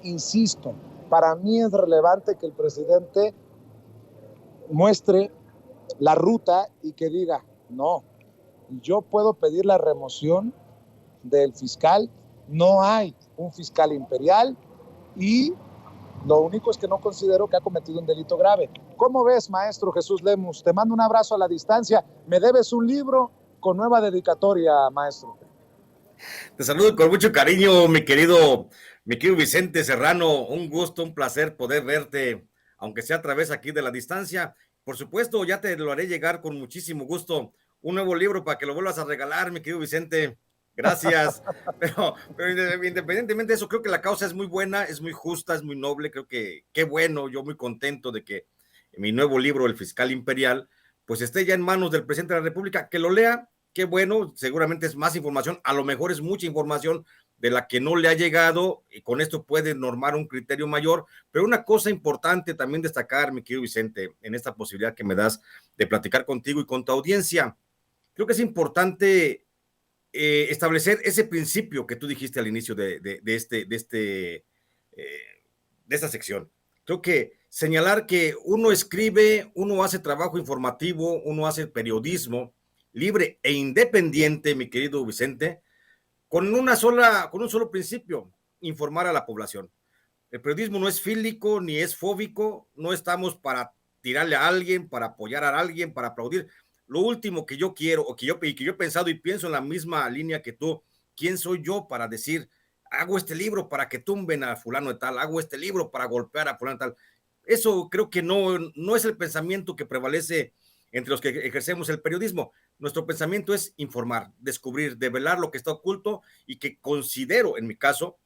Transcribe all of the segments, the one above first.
insisto, para mí es relevante que el presidente muestre la ruta y que diga, no, yo puedo pedir la remoción del fiscal, no hay un fiscal imperial y lo único es que no considero que ha cometido un delito grave. ¿Cómo ves, maestro Jesús Lemus? Te mando un abrazo a la distancia. Me debes un libro con nueva dedicatoria, maestro. Te saludo con mucho cariño, mi querido Vicente Serrano. Un gusto, un placer poder verte, aunque sea a través aquí de la distancia. Por supuesto, ya te lo haré llegar con muchísimo gusto. Un nuevo libro para que lo vuelvas a regalar, mi querido Vicente. Gracias. Pero independientemente de eso, creo que la causa es muy buena, es muy justa, es muy noble. Creo que qué bueno, yo muy contento de que mi nuevo libro, El Fiscal Imperial, pues esté ya en manos del presidente de la República, que lo lea. Qué bueno, seguramente es más información, a lo mejor es mucha información de la que no le ha llegado y con esto puede normar un criterio mayor, pero una cosa importante también destacar, mi querido Vicente, en esta posibilidad que me das de platicar contigo y con tu audiencia, creo que es importante establecer ese principio que tú dijiste al inicio de esta sección. Creo que señalar que uno escribe, uno hace trabajo informativo, uno hace periodismo libre e independiente, mi querido Vicente, con un solo principio: informar a la población. El periodismo no es fílico ni es fóbico, no estamos para tirarle a alguien, para apoyar a alguien, para aplaudir. Lo último que yo quiero, o que yo he pensado y pienso en la misma línea que tú, ¿quién soy yo para decir, hago este libro para que tumben a fulano de tal, hago este libro para golpear a fulano de tal? Eso creo que no es el pensamiento que prevalece entre los que ejercemos el periodismo. Nuestro pensamiento es informar, descubrir, develar lo que está oculto y que en mi caso,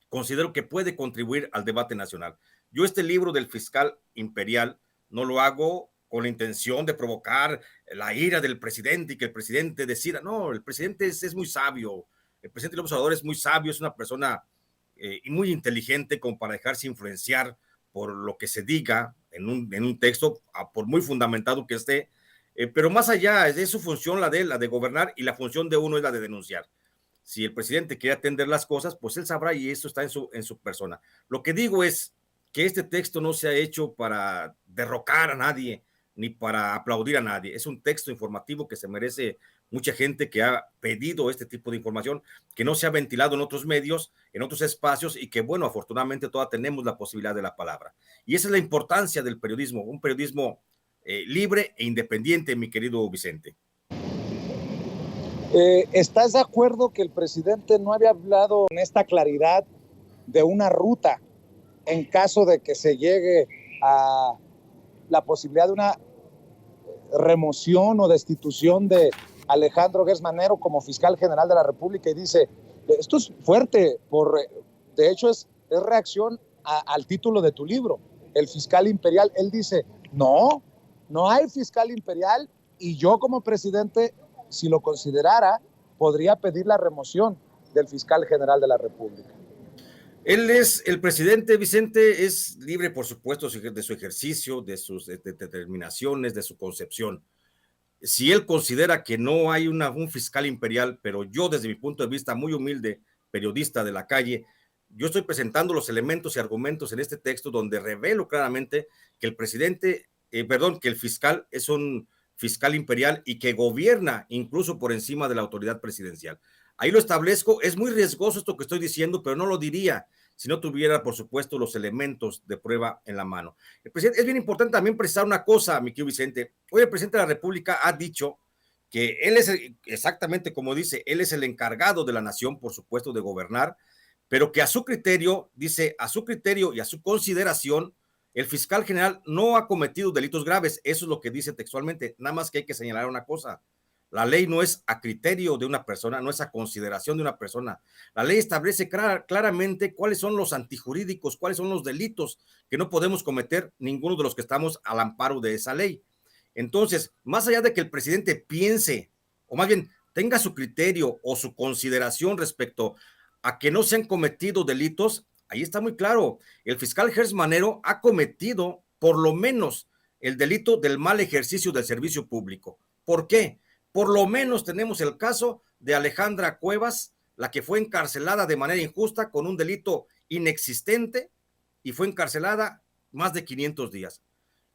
considero que puede contribuir al debate nacional. Yo este libro del fiscal imperial no lo hago con la intención de provocar la ira del presidente y que el presidente decida. No, el presidente es muy sabio. El presidente López Obrador es muy sabio, es una persona y muy inteligente como para dejarse influenciar por lo que se diga en un texto, por muy fundamentado que esté. Pero más allá, es su función la de gobernar, y la función de uno es la de denunciar. Si el presidente quiere atender las cosas, pues él sabrá, y eso está en su persona. Lo que digo es que este texto no se ha hecho para derrocar a nadie, ni para aplaudir a nadie. Es un texto informativo que se merece mucha gente que ha pedido este tipo de información, que no se ha ventilado en otros medios, en otros espacios, y que, bueno, afortunadamente todas tenemos la posibilidad de la palabra. Y esa es la importancia del periodismo, un periodismo libre e independiente, mi querido Vicente. ¿Estás de acuerdo que el presidente no había hablado con esta claridad de una ruta en caso de que se llegue a la posibilidad de una remoción o destitución de Alejandro Gertz Manero como fiscal general de la República? Y dice, esto es fuerte, de hecho es reacción al título de tu libro, El Fiscal Imperial. Él dice, no hay fiscal imperial, y yo como presidente, si lo considerara, podría pedir la remoción del fiscal general de la República. El presidente, Vicente, es libre, por supuesto, de su ejercicio, de sus determinaciones, de su concepción. Si él considera que no hay un fiscal imperial, pero yo, desde mi punto de vista muy humilde, periodista de la calle, yo estoy presentando los elementos y argumentos en este texto donde revelo claramente que que el fiscal es un fiscal imperial y que gobierna incluso por encima de la autoridad presidencial. Ahí lo establezco. Es muy riesgoso esto que estoy diciendo, pero no lo diría si no tuviera, por supuesto, los elementos de prueba en la mano. El presidente, es bien importante también precisar una cosa, mi querido Vicente. Hoy el presidente de la República ha dicho que él es, exactamente como dice, él es el encargado de la nación, por supuesto, de gobernar, pero que a su criterio, dice, a su criterio y a su consideración, el fiscal general no ha cometido delitos graves. Eso es lo que dice textualmente. Nada más que hay que señalar una cosa: la ley no es a criterio de una persona, no es a consideración de una persona. La ley establece claramente cuáles son los antijurídicos, cuáles son los delitos que no podemos cometer ninguno de los que estamos al amparo de esa ley. Entonces, más allá de que el presidente piense, o más bien tenga su criterio o su consideración respecto a que no se han cometido delitos, ahí está muy claro. El fiscal Gertz Manero ha cometido por lo menos el delito del mal ejercicio del servicio público. ¿Por qué? Por lo menos tenemos el caso de Alejandra Cuevas, la que fue encarcelada de manera injusta con un delito inexistente y fue encarcelada más de 500 días.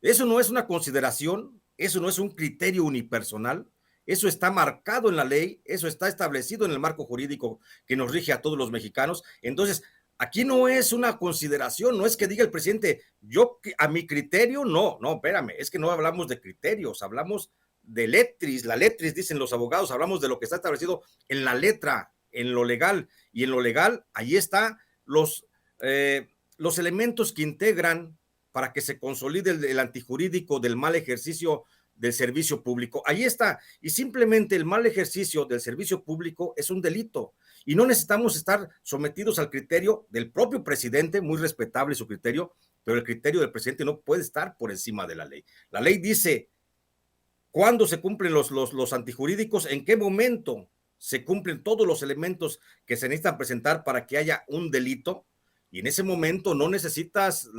Eso no es una consideración, eso no es un criterio unipersonal, eso está marcado en la ley, eso está establecido en el marco jurídico que nos rige a todos los mexicanos. Entonces, aquí no es una consideración, no es que diga el presidente, yo a mi criterio, no, espérame, es que no hablamos de criterios, hablamos de letris, la letris dicen los abogados, hablamos de lo que está establecido en la letra, en lo legal, y en lo legal, ahí está los elementos que integran para que se consolide el antijurídico del mal ejercicio del servicio público. Ahí está. Y simplemente el mal ejercicio del servicio público es un delito. Y no necesitamos estar sometidos al criterio del propio presidente, muy respetable su criterio, pero el criterio del presidente no puede estar por encima de la ley. La ley dice cuándo se cumplen los antijurídicos, en qué momento se cumplen todos los elementos que se necesitan presentar para que haya un delito. Y en ese momento no necesitas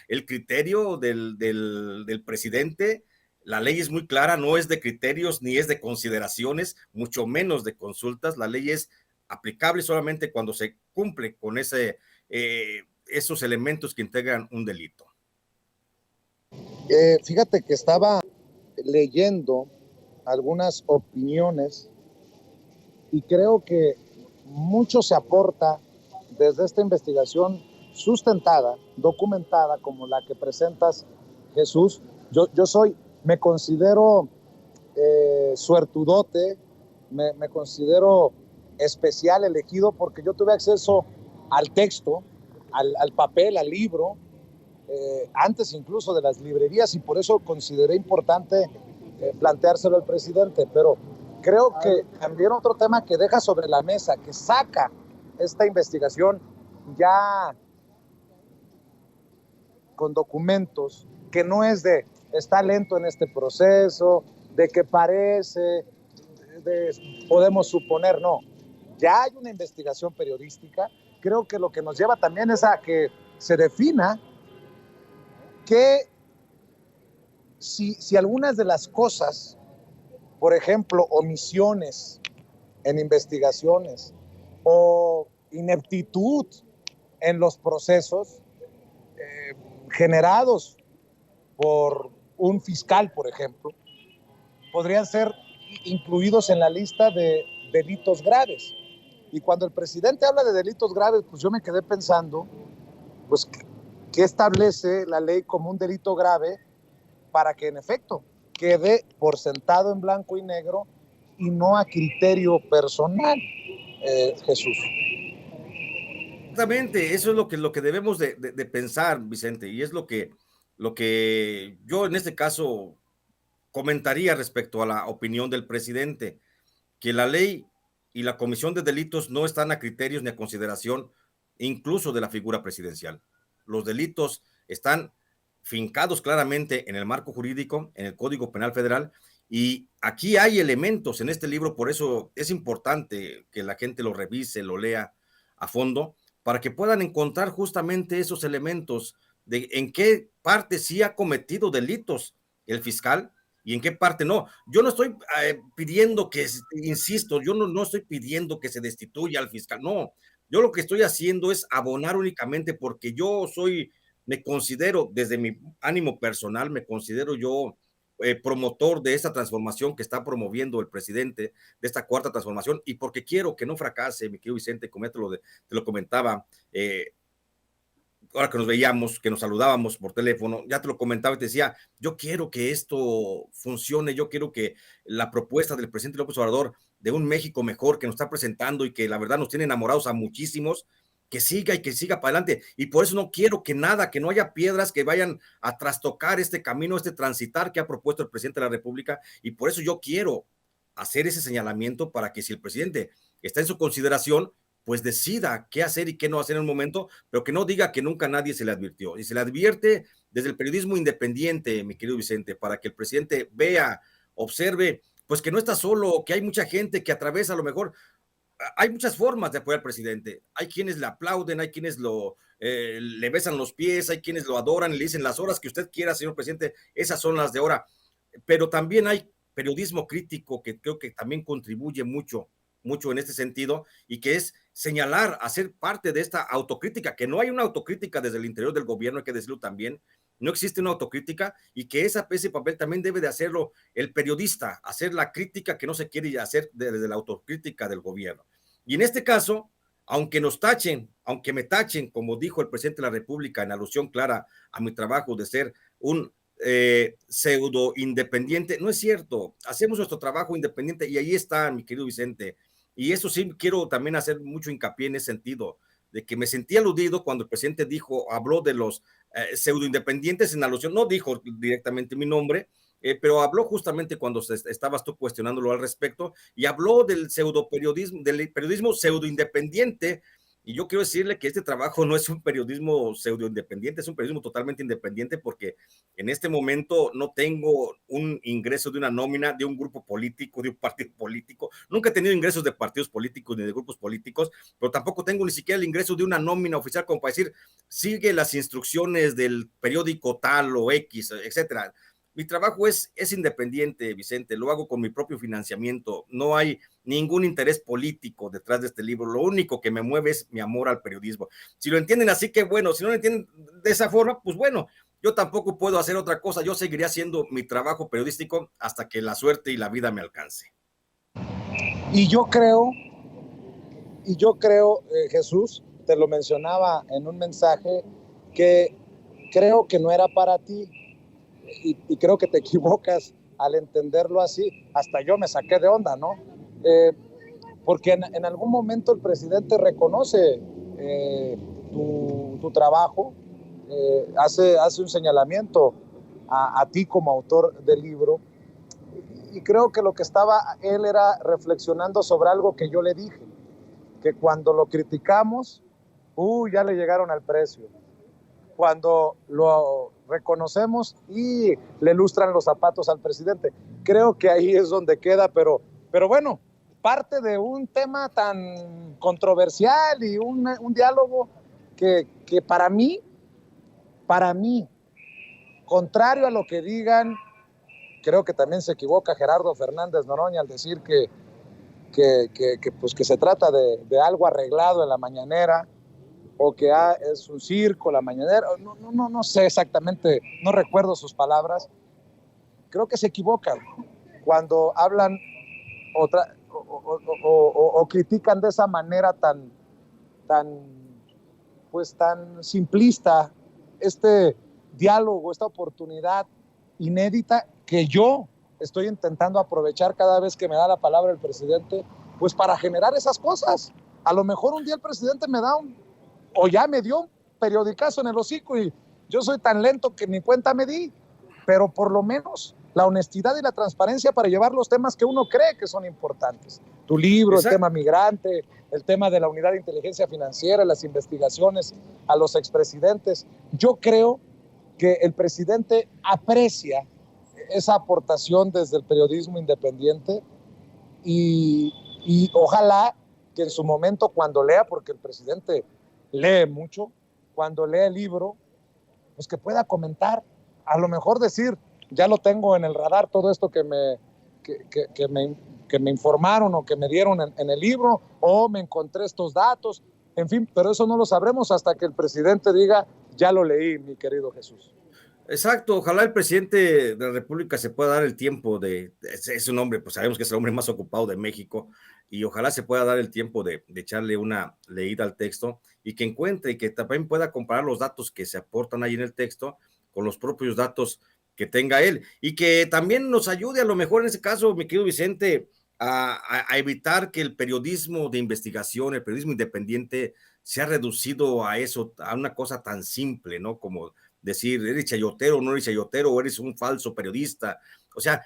el criterio del presidente. La ley es muy clara, no es de criterios ni es de consideraciones, mucho menos de consultas. La ley es aplicable solamente cuando se cumple con esos elementos que integran un delito. Fíjate que estaba leyendo algunas opiniones y creo que mucho se aporta desde esta investigación sustentada, documentada, como la que presentas, Jesús. Yo me considero suertudote, me considero especial, elegido, porque yo tuve acceso al texto, al papel, al libro, antes incluso de las librerías, y por eso consideré importante planteárselo al presidente. Pero creo que también otro tema que deja sobre la mesa, que saca esta investigación ya con documentos, que no es de está lento en este proceso, de que parece, podemos suponer, no. Ya hay una investigación periodística. Creo que lo que nos lleva también es a que se defina que si algunas de las cosas, por ejemplo, omisiones en investigaciones o ineptitud en los procesos generados por un fiscal, por ejemplo, podrían ser incluidos en la lista de delitos graves. Y cuando el presidente habla de delitos graves, pues yo me quedé pensando, pues, ¿qué establece la ley como un delito grave para que en efecto quede por sentado en blanco y negro y no a criterio personal, Jesús? Exactamente, eso es lo que debemos de pensar, Vicente, y es lo que yo en este caso comentaría respecto a la opinión del presidente, que la ley y la comisión de delitos no están a criterios ni a consideración incluso de la figura presidencial. Los delitos están fincados claramente en el marco jurídico, en el Código Penal Federal, y aquí hay elementos en este libro, por eso es importante que la gente lo revise, lo lea a fondo, para que puedan encontrar justamente esos elementos de en qué parte sí ha cometido delitos el fiscal y en qué parte no. Yo no estoy pidiendo que, insisto, yo no estoy pidiendo que se destituya al fiscal, no. Yo lo que estoy haciendo es abonar únicamente porque me considero, desde mi ánimo personal, me considero yo promotor de esta transformación que está promoviendo el presidente, de esta cuarta transformación, y porque quiero que no fracase, mi querido Vicente, como te lo comentaba, ahora que nos veíamos, que nos saludábamos por teléfono, ya te lo comentaba y te decía, yo quiero que esto funcione, yo quiero que la propuesta del presidente López Obrador de un México mejor que nos está presentando y que la verdad nos tiene enamorados a muchísimos, que siga y que siga para adelante. Y por eso no quiero que no haya piedras que vayan a trastocar este camino, este transitar que ha propuesto el presidente de la República. Y por eso yo quiero hacer ese señalamiento para que si el presidente está en su consideración, pues decida qué hacer y qué no hacer en un momento, pero que no diga que nunca nadie se le advirtió. Y se le advierte desde el periodismo independiente, mi querido Vicente, para que el presidente vea, observe, pues que no está solo, que hay mucha gente que atraviesa a lo mejor. Hay muchas formas de apoyar al presidente. Hay quienes le aplauden, hay quienes le besan los pies, hay quienes lo adoran y le dicen las horas que usted quiera, señor presidente, esas son las de ahora. Pero también hay periodismo crítico que creo que también contribuye mucho mucho en este sentido, y que es señalar, hacer parte de esta autocrítica, que no hay una autocrítica desde el interior del gobierno, hay que decirlo también, no existe una autocrítica, y que ese papel también debe de hacerlo el periodista, hacer la crítica que no se quiere hacer desde la autocrítica del gobierno. Y en este caso, aunque nos tachen, aunque me tachen, como dijo el presidente de la República en alusión clara a mi trabajo de ser un pseudo independiente, no es cierto, hacemos nuestro trabajo independiente y ahí está, mi querido Vicente, y eso sí quiero también hacer mucho hincapié en ese sentido, de que me sentí aludido cuando el presidente habló de los pseudo independientes en alusión, no dijo directamente mi nombre, pero habló justamente cuando estabas tú cuestionándolo al respecto, y habló del periodismo pseudo independiente. Y yo quiero decirle que este trabajo no es un periodismo pseudo independiente, es un periodismo totalmente independiente, porque en este momento no tengo un ingreso de una nómina de un grupo político, de un partido político. Nunca he tenido ingresos de partidos políticos ni de grupos políticos, pero tampoco tengo ni siquiera el ingreso de una nómina oficial como para decir, sigue las instrucciones del periódico tal o X, etcétera. Mi trabajo es independiente, Vicente, lo hago con mi propio financiamiento, no hay ningún interés político detrás de este libro, lo único que me mueve es mi amor al periodismo. Si lo entienden así, que bueno, si no lo entienden de esa forma, pues bueno, yo tampoco puedo hacer otra cosa, yo seguiré haciendo mi trabajo periodístico hasta que la suerte y la vida me alcance. Y yo creo, Jesús, te lo mencionaba en un mensaje, que creo que no era para ti, y creo que te equivocas al entenderlo así. Hasta yo me saqué de onda, ¿no? Porque en algún momento el presidente reconoce tu trabajo, hace un señalamiento a ti como autor del libro, y creo que lo que estaba él era reflexionando sobre algo que yo le dije, que cuando lo criticamos, ya le llegaron al precio. Cuando lo reconocemos y le lustran los zapatos al presidente. Creo que ahí es donde queda, pero bueno, parte de un tema tan controversial y un diálogo que para mí, contrario a lo que digan, creo que también se equivoca Gerardo Fernández Noroña al decir pues que se trata de algo arreglado en la mañanera, o que es un circo la mañanera, no sé exactamente, no recuerdo sus palabras. Creo que se equivocan cuando hablan o critican de esa manera tan simplista este diálogo, esta oportunidad inédita que yo estoy intentando aprovechar cada vez que me da la palabra el presidente, pues para generar esas cosas. A lo mejor un día el presidente me da o ya me dio un periodicazo en el hocico y yo soy tan lento que ni cuenta me di, pero por lo menos la honestidad y la transparencia para llevar los temas que uno cree que son importantes. Tu libro, exacto, el tema migrante, el tema de la unidad de inteligencia financiera, las investigaciones a los expresidentes. Yo creo que el presidente aprecia esa aportación desde el periodismo independiente y ojalá que en su momento, cuando lea, porque el presidente lee mucho, cuando lee el libro, pues que pueda comentar, a lo mejor decir, ya lo tengo en el radar, todo esto que me informaron o que me dieron en el libro, o me encontré estos datos, en fin, pero eso no lo sabremos hasta que el presidente diga, ya lo leí, mi querido Jesús. Exacto, ojalá el presidente de la República se pueda dar el tiempo es un hombre, pues sabemos que es el hombre más ocupado de México, y ojalá se pueda dar el tiempo de echarle una leída al texto y que encuentre y que también pueda comparar los datos que se aportan ahí en el texto con los propios datos que tenga él, y que también nos ayude a lo mejor en ese caso, mi querido Vicente, a evitar que el periodismo de investigación, el periodismo independiente se ha reducido a eso, a una cosa tan simple, ¿no? Como decir, eres chayotero o no eres chayotero, o eres un falso periodista. O sea,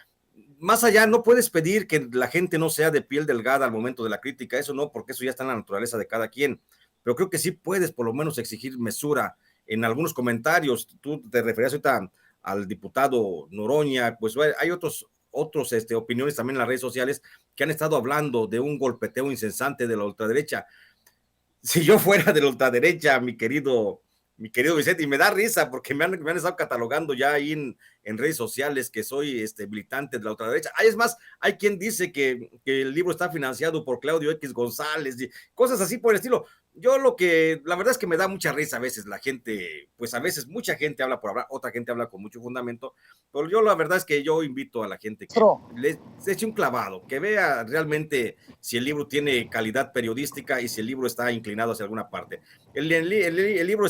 más allá, no puedes pedir que la gente no sea de piel delgada al momento de la crítica, eso no, porque eso ya está en la naturaleza de cada quien, pero creo que sí puedes por lo menos exigir mesura en algunos comentarios. Tú te referías ahorita al diputado Noroña, pues hay otros opiniones también en las redes sociales que han estado hablando de un golpeteo incesante de la ultraderecha. Si yo fuera de la ultraderecha, mi querido mi querido Vicente, y me da risa porque me han estado catalogando ya ahí en redes sociales que soy militante de la ultraderecha. Es más, hay quien dice que el libro está financiado por Claudio X González y cosas así por el estilo. Yo la verdad es que me da mucha risa a veces la gente, pues a veces mucha gente habla por hablar, otra gente habla con mucho fundamento, pero yo la verdad es que yo invito a la gente que se eche un clavado, que vea realmente si el libro tiene calidad periodística y si el libro está inclinado hacia alguna parte. El libro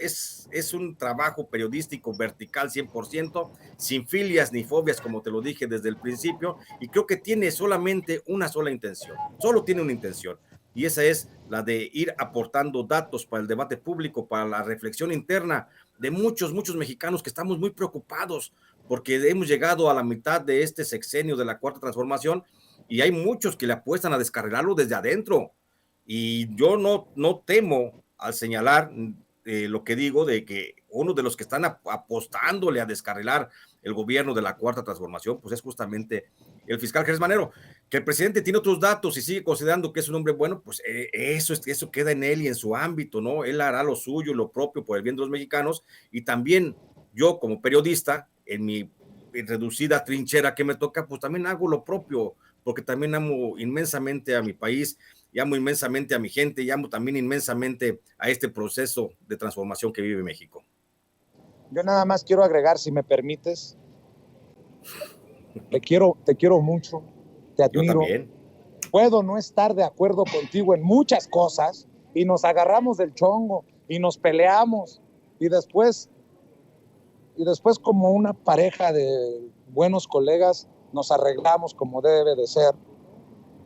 es un trabajo periodístico vertical 100%, sin filias ni fobias, como te lo dije desde el principio, y creo que tiene solamente una sola intención, solo tiene una intención, y esa es la de ir aportando datos para el debate público, para la reflexión interna de muchos mexicanos que estamos muy preocupados porque hemos llegado a la mitad de este sexenio de la Cuarta Transformación y hay muchos que le apuestan a descarrilarlo desde adentro. Y yo no temo al señalar lo que digo de que uno de los que están apostándole a descarrilar el gobierno de la Cuarta Transformación, pues es justamente el fiscal Gertz Manero. Que el presidente tiene otros datos y sigue considerando que es un hombre bueno, pues eso queda en él y en su ámbito, ¿no? Él hará lo suyo, lo propio por el bien de los mexicanos, y también yo como periodista, en mi reducida trinchera que me toca, pues también hago lo propio, porque también amo inmensamente a mi país, y amo inmensamente a mi gente, y amo también inmensamente a este proceso de transformación que vive México. Yo nada más quiero agregar, si me permites, te quiero mucho, te admiro. Yo también. Puedo no estar de acuerdo contigo en muchas cosas y nos agarramos del chongo y nos peleamos y después como una pareja de buenos colegas nos arreglamos como debe de ser.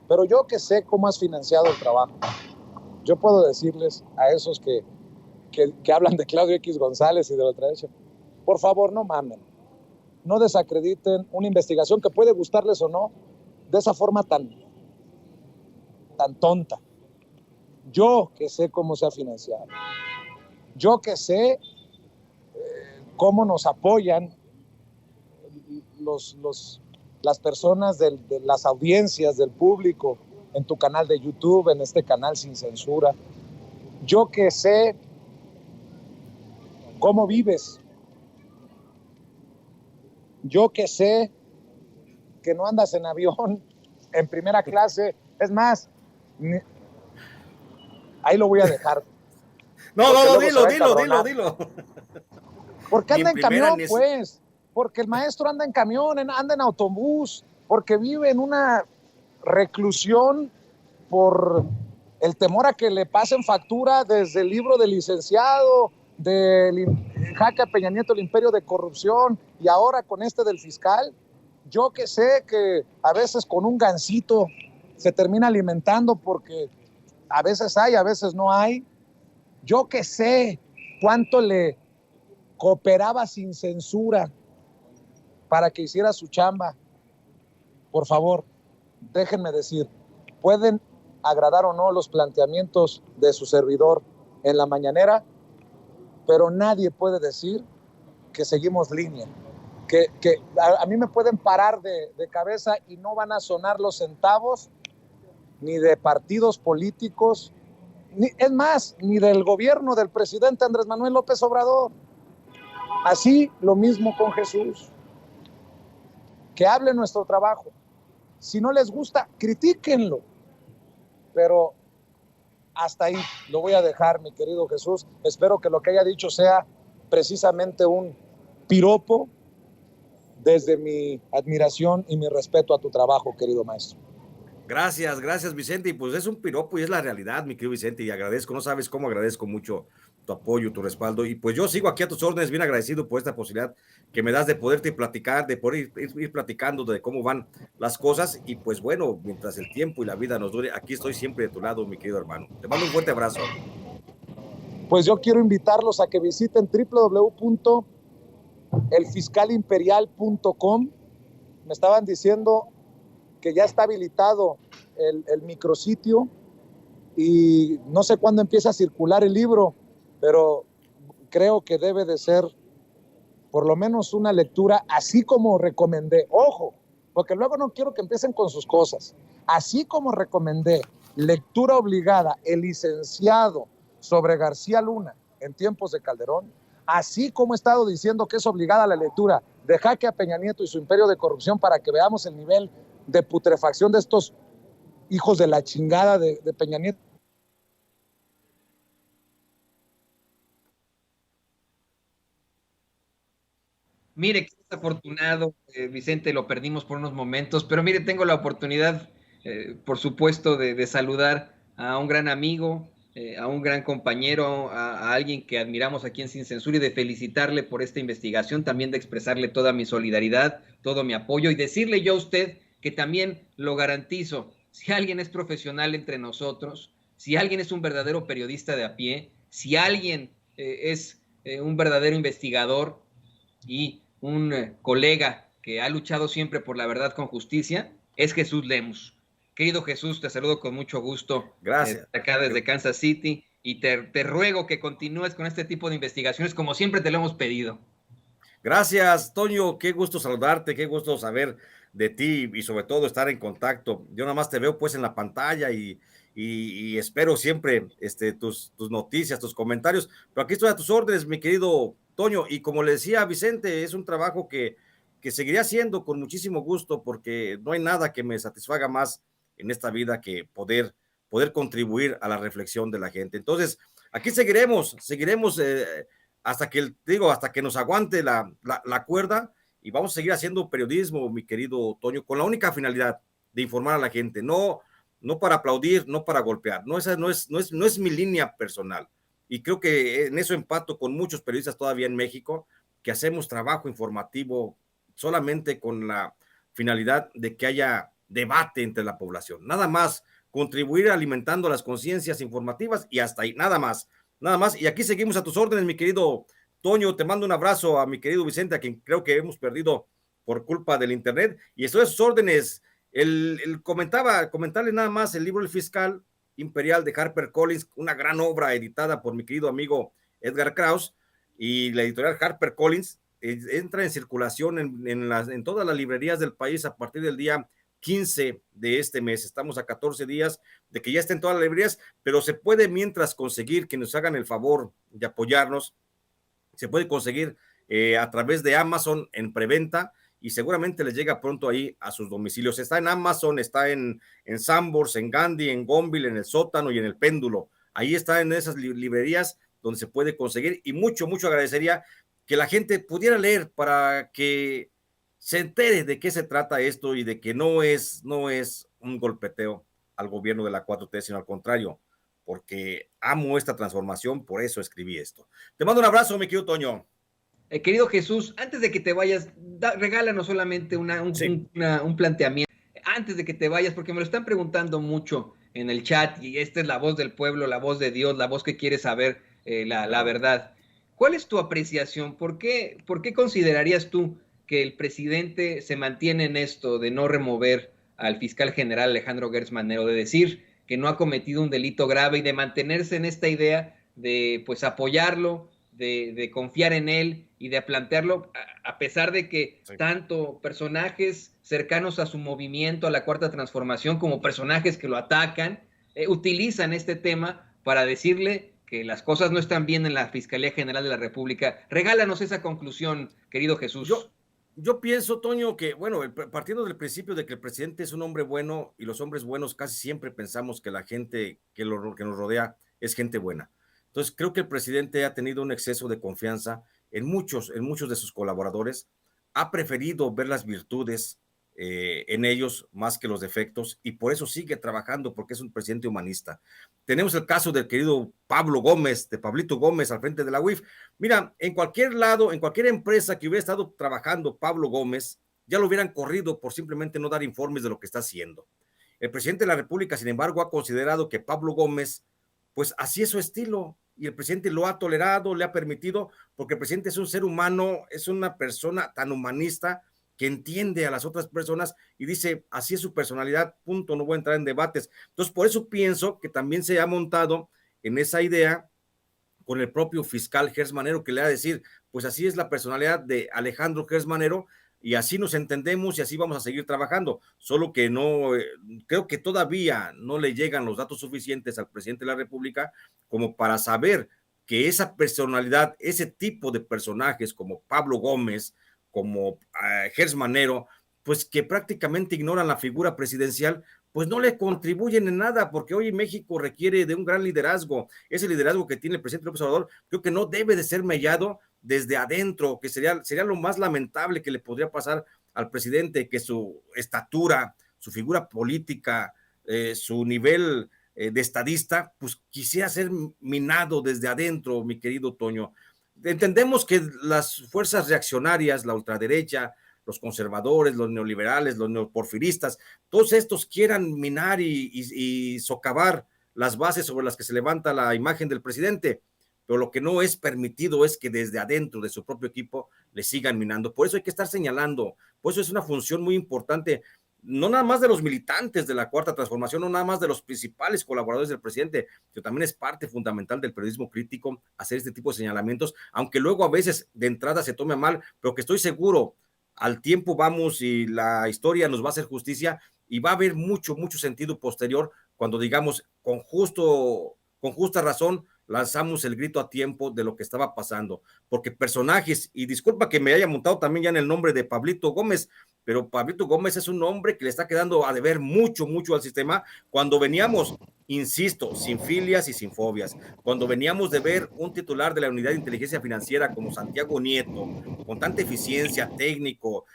Pero yo que sé cómo has financiado el trabajo, yo puedo decirles a esos que hablan de Claudio X González y de la ultraderecha, por favor, no mamen, no desacrediten una investigación que puede gustarles o no de esa forma tan tonta. Yo que sé cómo se ha financiado, yo que sé cómo nos apoyan las personas de las audiencias del público en tu canal de YouTube, en este canal sin censura. Yo que sé cómo vives. Yo que sé que no andas en avión en primera clase. Es más, ahí lo voy a dejar. No, dilo. Porque anda en camión, pues. Porque el maestro anda en camión, anda en autobús, porque vive en una reclusión por el temor a que le pasen factura desde el libro del licenciado, del Jaque Peña Nieto, el imperio de corrupción, y ahora con este del fiscal. Yo que sé que a veces con un gansito se termina alimentando porque a veces hay, a veces no hay. Yo que sé cuánto le cooperaba sin censura para que hiciera su chamba. Por favor, déjenme decir, pueden agradar o no los planteamientos de su servidor en la mañanera, pero nadie puede decir que seguimos línea. Que a mí me pueden parar de cabeza y no van a sonar los centavos ni de partidos políticos, es más, ni del gobierno del presidente Andrés Manuel López Obrador. Así lo mismo con Jesús. Que hable nuestro trabajo. Si no les gusta, critíquenlo. Pero hasta ahí lo voy a dejar, mi querido Jesús. Espero que lo que haya dicho sea precisamente un piropo desde mi admiración y mi respeto a tu trabajo, querido maestro. Gracias, Vicente. Y pues es un piropo y es la realidad, mi querido Vicente. Y agradezco, no sabes cómo agradezco mucho tu apoyo, tu respaldo. Y pues yo sigo aquí a tus órdenes, bien agradecido por esta posibilidad que me das de poderte platicar, de poder ir platicando de cómo van las cosas. Y pues bueno, mientras el tiempo y la vida nos dure, aquí estoy siempre de tu lado, mi querido hermano. Te mando un fuerte abrazo. Pues yo quiero invitarlos a que visiten www.elfiscalimperial.com. Me estaban diciendo que ya está habilitado el micrositio y no sé cuándo empieza a circular el libro, pero creo que debe de ser por lo menos una lectura, así como recomendé. Ojo, porque luego no quiero que empiecen con sus cosas. Así como recomendé lectura obligada, el licenciado sobre García Luna en tiempos de Calderón, así como he estado diciendo que es obligada la lectura de Jaque a Peña Nieto y su imperio de corrupción para que veamos el nivel de putrefacción de estos hijos de la chingada de Peña Nieto. Mire, qué desafortunado, Vicente, lo perdimos por unos momentos, pero mire, tengo la oportunidad, por supuesto, de saludar a un gran amigo, a un gran compañero, a alguien que admiramos aquí en Sin Censura y de felicitarle por esta investigación, también de expresarle toda mi solidaridad, todo mi apoyo y decirle yo a usted que también lo garantizo, si alguien es profesional entre nosotros, si alguien es un verdadero periodista de a pie, si alguien es un verdadero investigador y un colega que ha luchado siempre por la verdad con justicia, es Jesús Lemus. Querido Jesús, te saludo con mucho gusto. Gracias. Acá desde Kansas City y te ruego que continúes con este tipo de investigaciones como siempre te lo hemos pedido. Gracias, Toño. Qué gusto saludarte, qué gusto saber de ti y sobre todo estar en contacto. Yo nada más te veo pues en la pantalla y espero siempre tus noticias, tus comentarios. Pero aquí estoy a tus órdenes, mi querido Toño. Y como le decía a Vicente, es un trabajo que seguiré haciendo con muchísimo gusto porque no hay nada que me satisfaga más en esta vida que poder contribuir a la reflexión de la gente. Entonces, aquí seguiremos hasta que, digo, hasta que nos aguante la cuerda y vamos a seguir haciendo periodismo, mi querido Toño, con la única finalidad de informar a la gente, no para aplaudir, no para golpear, esa no es mi línea personal. Y creo que en eso empato con muchos periodistas todavía en México, que hacemos trabajo informativo solamente con la finalidad de que haya debate entre la población, nada más, contribuir alimentando las conciencias informativas y hasta ahí, nada más. Nada más, y aquí seguimos a tus órdenes, mi querido Toño. Te mando un abrazo a mi querido Vicente, a quien creo que hemos perdido por culpa del internet, y estoy a sus órdenes. Comentarle nada más el libro El Fiscal Imperial de Harper Collins, una gran obra editada por mi querido amigo Edgar Krauss, y la editorial Harper Collins entra en circulación en todas las librerías del país a partir del día 15 de este mes. Estamos a 14 días de que ya estén todas las librerías, pero se puede mientras conseguir que nos hagan el favor de apoyarnos. Se puede conseguir a través de Amazon en preventa y seguramente les llega pronto ahí a sus domicilios. Está en Amazon, está en Sanborns, en Gandhi, en Gonville, en El Sótano y en El Péndulo. Ahí está en esas librerías donde se puede conseguir, y mucho agradecería que la gente pudiera leer para que se entere de qué se trata esto y de que no es un golpeteo al gobierno de la 4T, sino al contrario, porque amo esta transformación, por eso escribí esto. Te mando un abrazo, mi querido Toño. Querido Jesús, antes de que te vayas, regálanos solamente un planteamiento. Antes de que te vayas, porque me lo están preguntando mucho en el chat, y esta es la voz del pueblo, la voz de Dios, la voz que quiere saber la verdad. ¿Cuál es tu apreciación? ¿Por qué considerarías tú que el presidente se mantiene en esto de no remover al fiscal general Alejandro Gertz Manero, de decir que no ha cometido un delito grave y de mantenerse en esta idea de pues apoyarlo, de confiar en él y de plantearlo, a pesar de que tanto personajes cercanos a su movimiento, a la Cuarta Transformación, como personajes que lo atacan, utilizan este tema para decirle que las cosas no están bien en la Fiscalía General de la República? Regálanos esa conclusión, querido Jesús. Yo pienso, Toño, que, bueno, partiendo del principio de que el presidente es un hombre bueno y los hombres buenos casi siempre pensamos que la gente que nos rodea es gente buena. Entonces, creo que el presidente ha tenido un exceso de confianza en muchos de sus colaboradores, ha preferido ver las virtudes en ellos más que los defectos, y por eso sigue trabajando, porque es un presidente humanista. Tenemos el caso del querido Pablo Gómez, de Pablito Gómez, al frente de la UIF. Mira, en cualquier lado, en cualquier empresa que hubiera estado trabajando Pablo Gómez, ya lo hubieran corrido por simplemente no dar informes de lo que está haciendo. El presidente de la República, sin embargo, ha considerado que Pablo Gómez, pues así es su estilo, y el presidente lo ha tolerado, le ha permitido, porque el presidente es un ser humano, es una persona tan humanista que entiende a las otras personas y dice, así es su personalidad, punto, no voy a entrar en debates. Entonces, por eso pienso que también se ha montado en esa idea con el propio fiscal Gertz Manero, que le va a decir, pues así es la personalidad de Alejandro Gertz Manero, y así nos entendemos y así vamos a seguir trabajando, solo que no, creo que todavía no le llegan los datos suficientes al presidente de la República como para saber que esa personalidad, ese tipo de personajes como Pablo Gómez, como Gers Manero, pues que prácticamente ignoran la figura presidencial, pues no le contribuyen en nada, porque hoy México requiere de un gran liderazgo. Ese liderazgo que tiene el presidente López Obrador, creo que no debe de ser mellado desde adentro, que sería lo más lamentable que le podría pasar al presidente, que su estatura, su figura política, su nivel de estadista, pues quisiera ser minado desde adentro, mi querido Toño. Entendemos que las fuerzas reaccionarias, la ultraderecha, los conservadores, los neoliberales, los neoporfiristas, todos estos quieran minar y socavar las bases sobre las que se levanta la imagen del presidente, pero lo que no es permitido es que desde adentro de su propio equipo le sigan minando. Por eso hay que estar señalando, por eso es una función muy importante, no nada más de los militantes de la Cuarta Transformación, no nada más de los principales colaboradores del presidente, sino también es parte fundamental del periodismo crítico hacer este tipo de señalamientos, aunque luego a veces de entrada se tome mal, pero que estoy seguro, al tiempo vamos y la historia nos va a hacer justicia y va a haber mucho sentido posterior cuando digamos con justa razón lanzamos el grito a tiempo de lo que estaba pasando, porque personajes, y disculpa que me haya montado también ya en el nombre de Pablito Gómez, pero Pablito Gómez es un hombre que le está quedando a deber mucho al sistema cuando veníamos, insisto, sin filias y sin fobias, cuando veníamos de ver un titular de la Unidad de Inteligencia Financiera como Santiago Nieto, con tanta eficiencia técnico,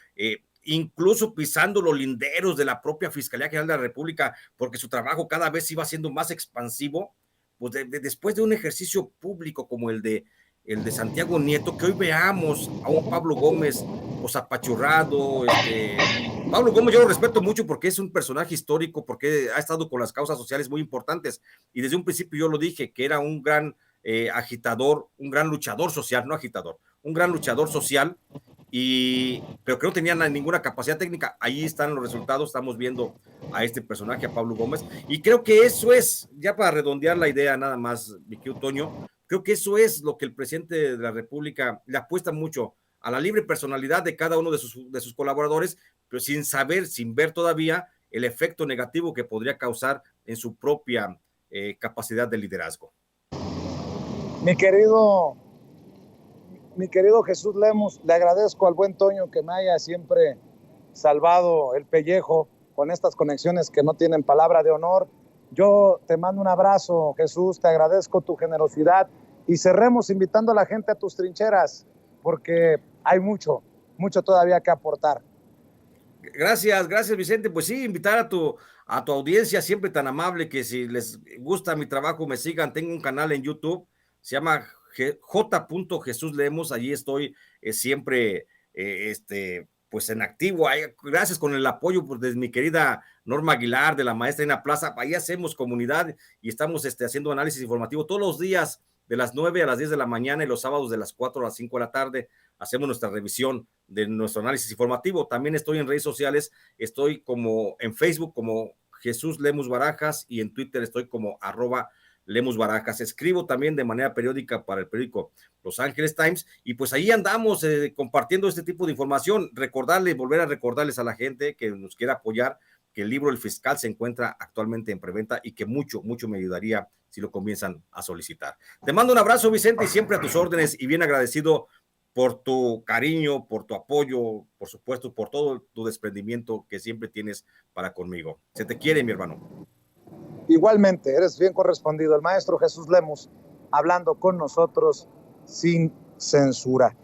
incluso pisando los linderos de la propia Fiscalía General de la República, porque su trabajo cada vez iba siendo más expansivo, pues después de un ejercicio público como el de Santiago Nieto, que hoy veamos a un Pablo Gómez pues apachurrado. Pablo Gómez yo lo respeto mucho porque es un personaje histórico, porque ha estado con las causas sociales muy importantes, y desde un principio yo lo dije, que era un gran agitador, un gran luchador social, no agitador, un gran luchador social, pero que no tenía ninguna capacidad técnica. Ahí están los resultados, estamos viendo a este personaje, a Pablo Gómez, y creo que eso es, ya para redondear la idea nada más, mi querido Toño, creo que eso es lo que el presidente de la República le apuesta mucho, a la libre personalidad de cada uno de sus colaboradores, pero sin saber, sin ver todavía el efecto negativo que podría causar en su propia capacidad de liderazgo. Mi querido Jesús Lemus, le agradezco al buen Toño que me haya siempre salvado el pellejo con estas conexiones que no tienen palabra de honor. Yo te mando un abrazo, Jesús, te agradezco tu generosidad y cerremos invitando a la gente a tus trincheras, porque hay mucho todavía que aportar. Gracias, Vicente. Pues sí, invitar a tu audiencia siempre tan amable, que si les gusta mi trabajo me sigan. Tengo un canal en YouTube, se llama J. Jesús Lemus, allí estoy siempre pues en activo. Gracias con el apoyo pues, de mi querida Norma Aguilar, de la maestra Ina Plaza. Ahí hacemos comunidad y estamos haciendo análisis informativo todos los días de las 9 a las 10 de la mañana y los sábados de las 4 a las 5 de la tarde. Hacemos nuestra revisión de nuestro análisis informativo. También estoy en redes sociales, estoy como en Facebook como Jesús Lemus Barajas y en Twitter estoy como @Lemus Barajas. Escribo también de manera periódica para el periódico Los Ángeles Times y pues ahí andamos compartiendo este tipo de información. Volver a recordarles a la gente que nos quiera apoyar que el libro El Fiscal se encuentra actualmente en preventa y que mucho me ayudaría si lo comienzan a solicitar. Te mando un abrazo, Vicente, y siempre a tus órdenes y bien agradecido por tu cariño, por tu apoyo, por supuesto, por todo tu desprendimiento que siempre tienes para conmigo. Se te quiere, mi hermano. Igualmente, eres bien correspondido. El maestro Jesús Lemus hablando con nosotros sin censura.